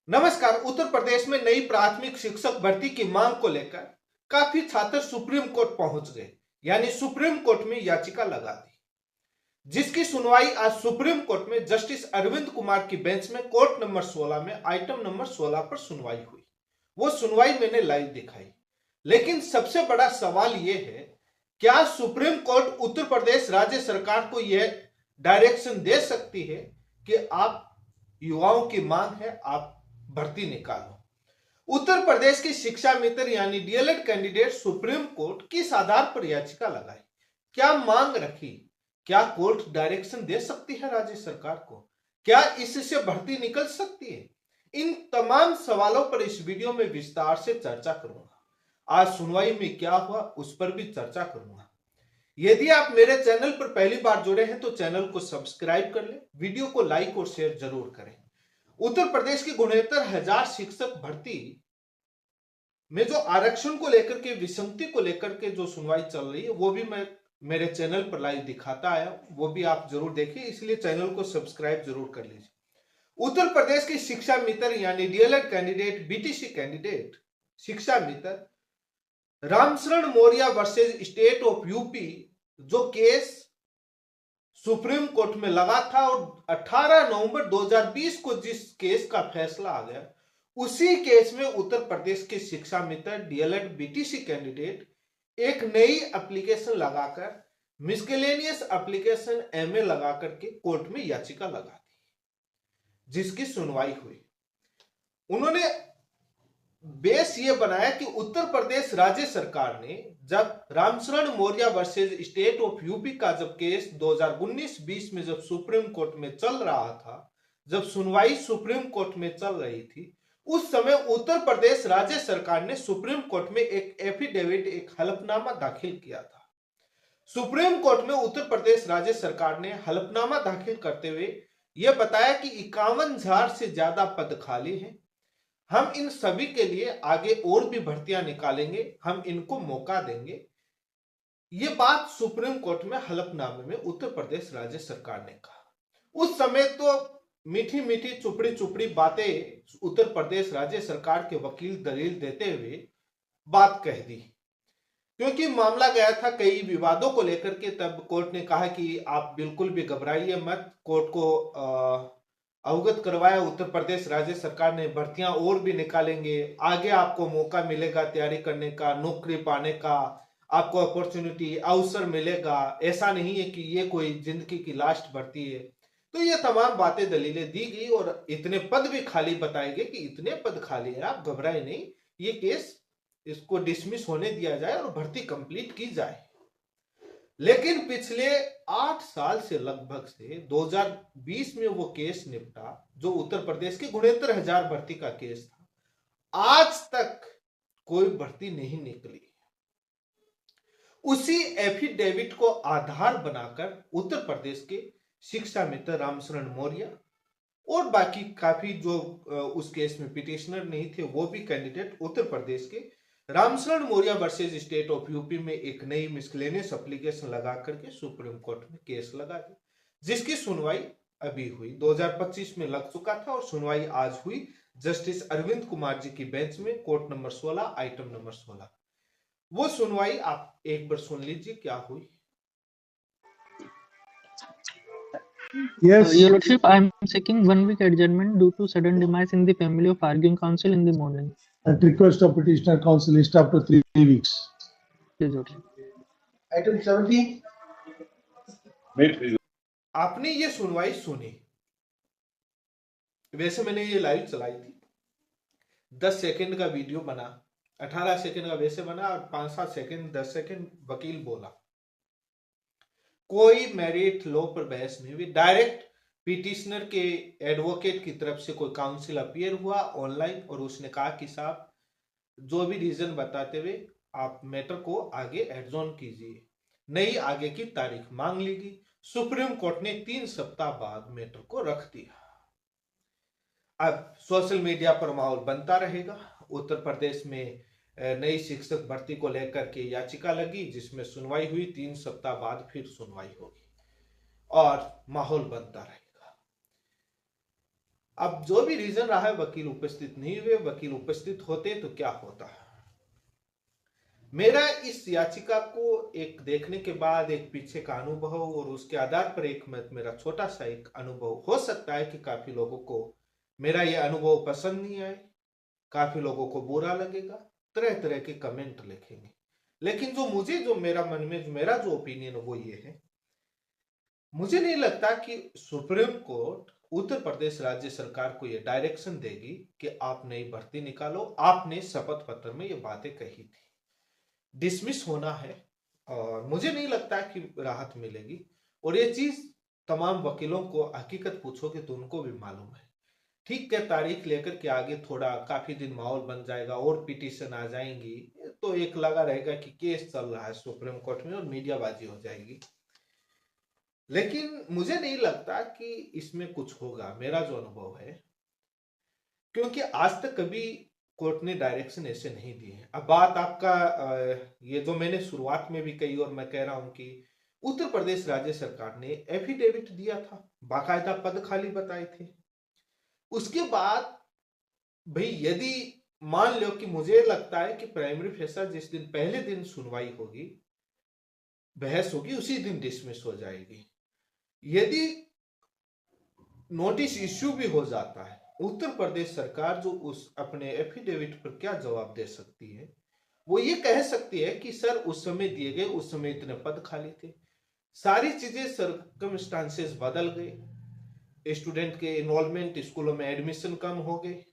नमस्कार। उत्तर प्रदेश में नई प्राथमिक शिक्षक भर्ती की मांग को लेकर काफी छात्र सुप्रीम कोर्ट पहुंच गए, यानी सुप्रीम कोर्ट में याचिका लगा दी, जिसकी सुनवाई आज सुप्रीम कोर्ट में जस्टिस अरविंद कुमार की बेंच में कोर्ट नंबर 16 में आइटम नंबर 16 पर सुनवाई हुई। वो सुनवाई मैंने लाइव दिखाई। लेकिन सबसे बड़ा सवाल यह है, क्या सुप्रीम कोर्ट उत्तर प्रदेश राज्य सरकार को यह डायरेक्शन दे सकती है कि आप युवाओं की मांग है, आप भर्ती निकालो। उत्तर प्रदेश की शिक्षा मित्र यानी डीएलएड कैंडिडेट सुप्रीम कोर्ट किस आधार पर याचिका लगाई, क्या मांग रखी, क्या कोर्ट डायरेक्शन दे सकती है राज्य सरकार को, क्या इससे भर्ती निकल सकती है? इन तमाम सवालों पर इस वीडियो में विस्तार से चर्चा करूंगा। आज सुनवाई में क्या हुआ उस पर भी चर्चा करूंगा। यदि आप मेरे चैनल पर पहली बार जुड़े हैं तो चैनल को सब्सक्राइब कर लें, वीडियो को लाइक और शेयर जरूर करें। उत्तर प्रदेश की 69,000 शिक्षक भर्ती में जो आरक्षण को लेकर के, विसंगति को लेकर के जो सुनवाई चल रही है, वो भी मैं मेरे चैनल पर लाइव दिखाता आया, वो भी आप जरूर देखिए, इसलिए चैनल को सब्सक्राइब जरूर कर लीजिए। उत्तर प्रदेश की शिक्षा मित्र यानी डीएलएड कैंडिडेट, बीटीसी कैंडिडेट शिक्षा मित्र Ramsharan Maurya versus state of UP जो केस सुप्रीम कोर्ट में लगा था और 18 नवंबर 2020 को जिस केस का फैसला आ गया, उसी केस में उत्तर प्रदेश के शिक्षा मित्र डीएलएड बीटीसी कैंडिडेट एक नई एप्लीकेशन लगाकर, मिसलेनियस एप्लीकेशन एमए लगाकर के कोर्ट में याचिका लगा दी, जिसकी सुनवाई हुई। उन्होंने बेस ये बनाया कि उत्तर प्रदेश राज्य सरकार ने जब Ramsharan Maurya versus state of UP का जब केस 2019-20 में जब सुप्रीम कोर्ट में चल रहा था, जब सुनवाई सुप्रीम कोर्ट में चल रही थी, उस समय उत्तर प्रदेश राज्य सरकार ने सुप्रीम कोर्ट में एक एफिडेविट, एक हलफनामा दाखिल किया था। सुप्रीम कोर्ट में उत्तर प्रदेश राज्य सरकार ने हलफनामा दाखिल करते हुए यह बताया कि 51,000 से ज्यादा पद खाली हैं, हम इन सभी के लिए आगे और भी भर्तियां निकालेंगे, हम इनको मौका देंगे। ये बात सुप्रीम कोर्ट में हलफनामे में उत्तर प्रदेश राज्य सरकार ने कहा। उस समय तो मीठी मीठी चुपड़ी चुपड़ी बातें उत्तर प्रदेश राज्य सरकार के वकील दलील देते हुए बात कह दी, क्योंकि मामला गया था कई विवादों को लेकर के। तब कोर्ट ने कहा कि आप बिल्कुल भी घबराइए मत, कोर्ट को अवगत करवाया उत्तर प्रदेश राज्य सरकार ने, भर्तियां और भी निकालेंगे, आगे आपको मौका मिलेगा तैयारी करने का, नौकरी पाने का, आपको अपॉर्चुनिटी, अवसर मिलेगा, ऐसा नहीं है कि ये कोई जिंदगी की लास्ट भर्ती है। तो ये तमाम बातें दलीलें दी गई और इतने पद भी खाली बताए गए कि इतने पद खाली है, आप घबराए नहीं, ये केस इसको डिसमिस होने दिया जाए और भर्ती कंप्लीट की जाए। लेकिन पिछले 8 साल से लगभग से 2020 में वो केस निपटा जो उत्तर प्रदेश की 69,000 भर्ती का केस था, आज तक कोई भर्ती नहीं निकली। उसी एफिडेविट को आधार बनाकर उत्तर प्रदेश के शिक्षा मित्र रामशरण मौर्य और बाकी काफी जो उस केस में पिटिशनर नहीं थे वो भी कैंडिडेट उत्तर प्रदेश के Ramsharan Maurya versus state of UP में एक नई मिसलेनियस एप्लीकेशन लगा करके सुप्रीम कोर्ट में केस लगा दी, जिसकी सुनवाई अभी हुई। 2025 में लग चुका था और सुनवाई आज हुई जस्टिस अरविंद कुमार जी की बेंच में, कोर्ट नंबर 16 आइटम नंबर 16। वो सुनवाई आप एक बार सुन लीजिए क्या हुई। Yes. Your Lordship, I am seeking 1 week adjournment due to sudden demise in the family of arguing counsel in the morning. At request of petitioner, counsel is after 3 weeks. Yes, Lordship. Item 70. आपने ये सुनवाई सुनी, वैसे मैंने ये live चलाई थी, 10 second का वीडियो बना, 18 सेकंड का वैसे बना और 5-7 सेकंड 10 सेकंड वकील बोला। कोई मेरिट लो पर बहस नहीं हुई, डायरेक्ट पिटिशनर के एडवोकेट की तरफ से कोई काउंसिल अपीयर हुआ ऑनलाइन और उसने कहा कि साहब जो भी रीजन बताते हुए आप मैटर को आगे एडजॉर्न कीजिए। नई आगे की तारीख मांग ली गई। सुप्रीम कोर्ट ने 3 सप्ताह बाद मैटर को रख दिया। अब सोशल मीडिया पर माहौल बनता रहेगा। उत्तर प्रदेश में नई शिक्षक भर्ती को लेकर के याचिका लगी, जिसमें सुनवाई हुई, 3 सप्ताह बाद फिर सुनवाई होगी और माहौल बनता रहेगा। अब जो भी रीजन रहा है, वकील उपस्थित नहीं हुए। वकील उपस्थित होते तो क्या होता। मेरा इस याचिका को एक देखने के बाद एक पीछे का अनुभव और उसके आधार पर एक मेरा छोटा सा एक अनुभव, हो सकता है कि काफी लोगों को मेरा यह अनुभव पसंद नहीं आए, काफी लोगों को बुरा लगेगा, तरह तरह के कमेंट लिखेंगे। लेकिन जो मेरा मन में जो मेरा जो ओपिनियन वो ये है, मुझे नहीं लगता कि सुप्रीम कोर्ट उत्तर प्रदेश राज्य सरकार को यह डायरेक्शन देगी कि आप नई भर्ती निकालो। आपने शपथ पत्र में ये बातें कही थी, डिसमिस होना है, और मुझे नहीं लगता कि राहत मिलेगी। और ये चीज तमाम वकीलों को हकीकत पूछोगे तो उनको भी मालूम है। ठीक है, तारीख लेकर के आगे थोड़ा काफी दिन माहौल बन जाएगा और पिटीशन आ जाएंगी, तो एक लगा रहेगा कि केस चल रहा है सुप्रीम कोर्ट में और मीडियाबाजी हो जाएगी। लेकिन मुझे नहीं लगता कि इसमें कुछ होगा, मेरा जो अनुभव है, क्योंकि आज तक कभी कोर्ट ने डायरेक्शन ऐसे नहीं दिए हैं। अब बात आपका ये जो मैंने शुरुआत में भी कही और मैं कह रहा हूं कि उत्तर प्रदेश राज्य सरकार ने एफिडेविट दिया था, बाकायदा पद खाली बताए थे। उसके बाद भाई यदि मान लो कि मुझे लगता है कि प्राइमरी फैसला जिस दिन पहले दिन सुनवाई होगी, बहस होगी, उसी दिन डिसमिस हो जाएगी। यदि नोटिस इश्यू भी हो जाता है, उत्तर प्रदेश सरकार जो उस अपने एफिडेविट पर क्या जवाब दे सकती है, वो ये कह सकती है कि सर उस समय दिए गए, उस समय इतने पद खाली थे, सारी चीजें सर्कमस्टांसेस बदल गए, स्टूडेंट के इनरोलमेंट, स्कूलों में एडमिशन कम हो गए,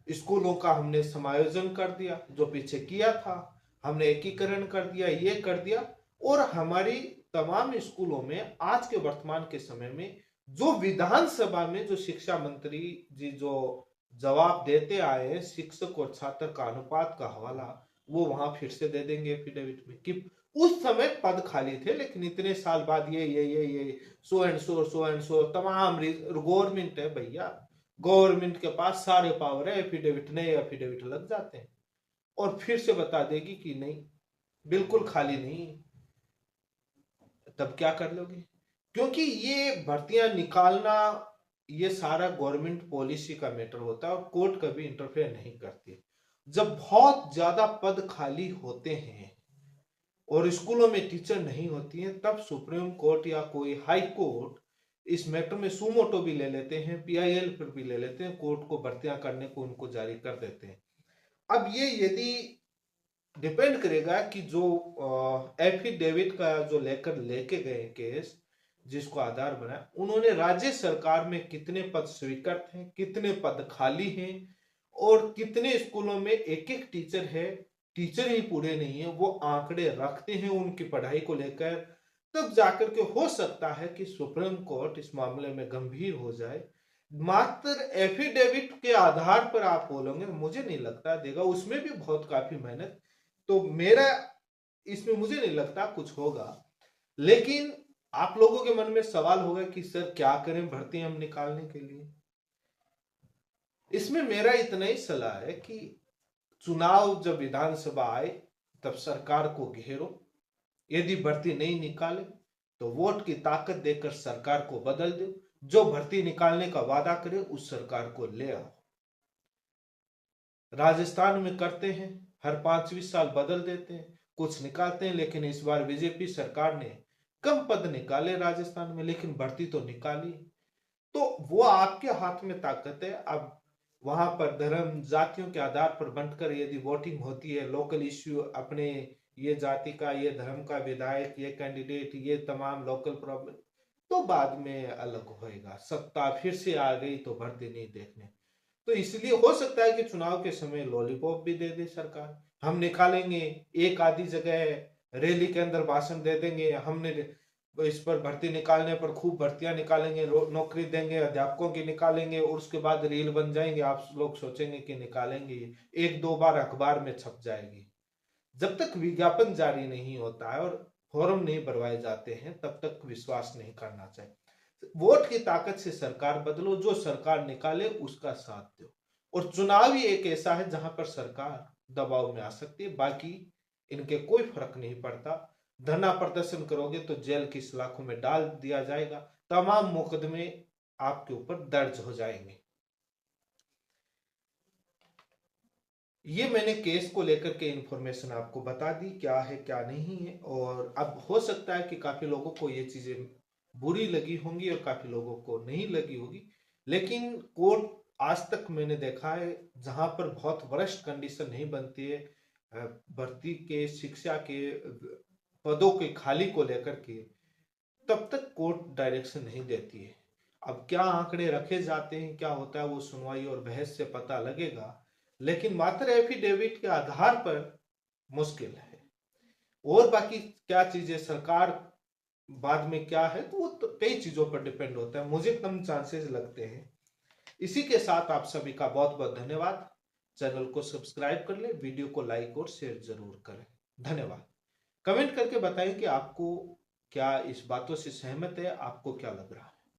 स्कूलों का हमने समायोजन कर दिया, जो पीछे किया था हमने एकीकरण कर दिया, ये कर दिया। और हमारी तमाम स्कूलों में आज के वर्तमान के समय में जो विधानसभा में जो शिक्षा मंत्री जी जो जवाब देते आए हैं, शिक्षक और छात्र का अनुपात का हवाला वो वहां फिर से दे देंगे एफिडेविट में कि उस समय पद खाली थे, लेकिन इतने साल बाद ये सो एंड सो तमाम गवर्नमेंट है भैया, गवर्नमेंट के पास सारे पावर है, एफिडेविट नए एफिडेविट लग जाते हैं और फिर से बता देगी कि नहीं बिल्कुल खाली नहीं। तब क्या कर लोगे? क्योंकि ये भर्तियां निकालना ये सारा गवर्नमेंट पॉलिसी का मैटर होता है और कोर्ट कभी इंटरफेयर नहीं करती। जब बहुत ज्यादा पद खाली होते हैं और स्कूलों में टीचर नहीं होती हैं, तब सुप्रीम कोर्ट या कोई हाई कोर्ट इस मैटर में सुमोटो भी ले लेते हैं, पीआईएल पर भी ले लेते हैं, कोर्ट को भर्तियां करने को उनको जारी कर देते हैं। अब ये यदि डिपेंड करेगा कि जो एफिडेविट का जो लेके गए केस जिसको आधार बनाया, उन्होंने राज्य सरकार में कितने पद स्वीकृत हैं, कितने पद खाली हैं और कितने स्कूलों में एक एक टीचर है, टीचर ही पूरे नहीं है, वो आंकड़े रखते हैं उनकी पढ़ाई को लेकर। तब जाकर के हो सकता है कि सुप्रीम कोर्ट इस मामले में गंभीर हो जाए। मात्र एफिडेविट के आधार पर आप बोलोगे, मुझे नहीं लगता देगा, उसमें भी बहुत काफी मेहनत। तो मेरा इसमें मुझे नहीं लगता कुछ होगा। लेकिन आप लोगों के मन में सवाल होगा कि सर क्या करें भर्ती हम निकालने के लिए। इसमें मेरा इतना ही सलाह है कि चुनाव जब विधानसभा आए तब सरकार को घेरो, यदि भर्ती नहीं निकाले तो वोट की ताकत देकर सरकार को बदल दो, जो भर्ती निकालने का वादा करे उस सरकार को ले आओ। राजस्थान में करते हैं, हर 5-20 साल बदल देते हैं, कुछ निकालते हैं, लेकिन इस बार बीजेपी सरकार ने कम पद निकाले राजस्थान में, लेकिन भर्ती तो निकाली। तो वो आपके हाथ में ताकत है। अब वहां पर धर्म जातियों के आधार पर बंटकर यदि वोटिंग होती है, लोकल इश्यू अपने ये जाति का, ये धर्म का विधायक, ये कैंडिडेट, ये तमाम लोकल प्रॉब्लम, तो बाद में अलग होएगा। सत्ता फिर से आ गई तो भर्ती नहीं देखने। तो इसलिए हो सकता है कि चुनाव के समय लॉलीपॉप भी दे दे सरकार, हम निकालेंगे, एक आधी जगह रैली के अंदर भाषण दे देंगे, हमने इस पर भर्ती निकालने पर खूब भर्तियां निकालेंगे, नौकरी देंगे, अध्यापकों की निकालेंगे, और उसके बाद रील बन जाएंगे। आप लोग सोचेंगे कि निकालेंगे, 1-2 बार अखबार में छप जाएगी। जब तक विज्ञापन जारी नहीं होता है और फॉर्म नहीं भरवाए जाते हैं, तब तक विश्वास नहीं करना चाहिए। वोट की ताकत से सरकार बदलो, जो सरकार निकाले उसका साथ दो। और चुनाव ही एक ऐसा है जहां पर सरकार दबाव में आ सकती है, बाकी इनके कोई फर्क नहीं पड़ता। धरना प्रदर्शन करोगे तो जेल की सलाखों में डाल दिया जाएगा, तमाम मुकदमे आपके ऊपर दर्ज हो जाएंगे। ये मैंने केस को लेकर के इंफॉर्मेशन आपको बता दी, क्या है क्या नहीं है। और अब हो सकता है कि काफी लोगों को ये चीजें बुरी लगी होंगी और काफी लोगों को नहीं लगी होगी, लेकिन कोर्ट आज तक मैंने देखा है जहां पर बहुत वरिष्ठ कंडीशन नहीं बनती है भर्ती के, शिक्षा के पदों के खाली को लेकर के, तब तक कोर्ट डायरेक्शन नहीं देती है। अब क्या आंकड़े रखे जाते हैं, क्या होता है, वो सुनवाई और बहस से पता लगेगा, लेकिन मात्र एफिडेविट के आधार पर मुश्किल है। और बाकी क्या चीजें सरकार बाद में क्या है, तो वो तो कई चीजों पर डिपेंड होता है, मुझे कम चांसेस लगते हैं। इसी के साथ आप सभी का बहुत बहुत धन्यवाद। चैनल को सब्सक्राइब कर ले, वीडियो को लाइक और शेयर जरूर करें। धन्यवाद। कमेंट करके बताएं कि आपको क्या इस बातों से सहमत है, आपको क्या लग रहा है।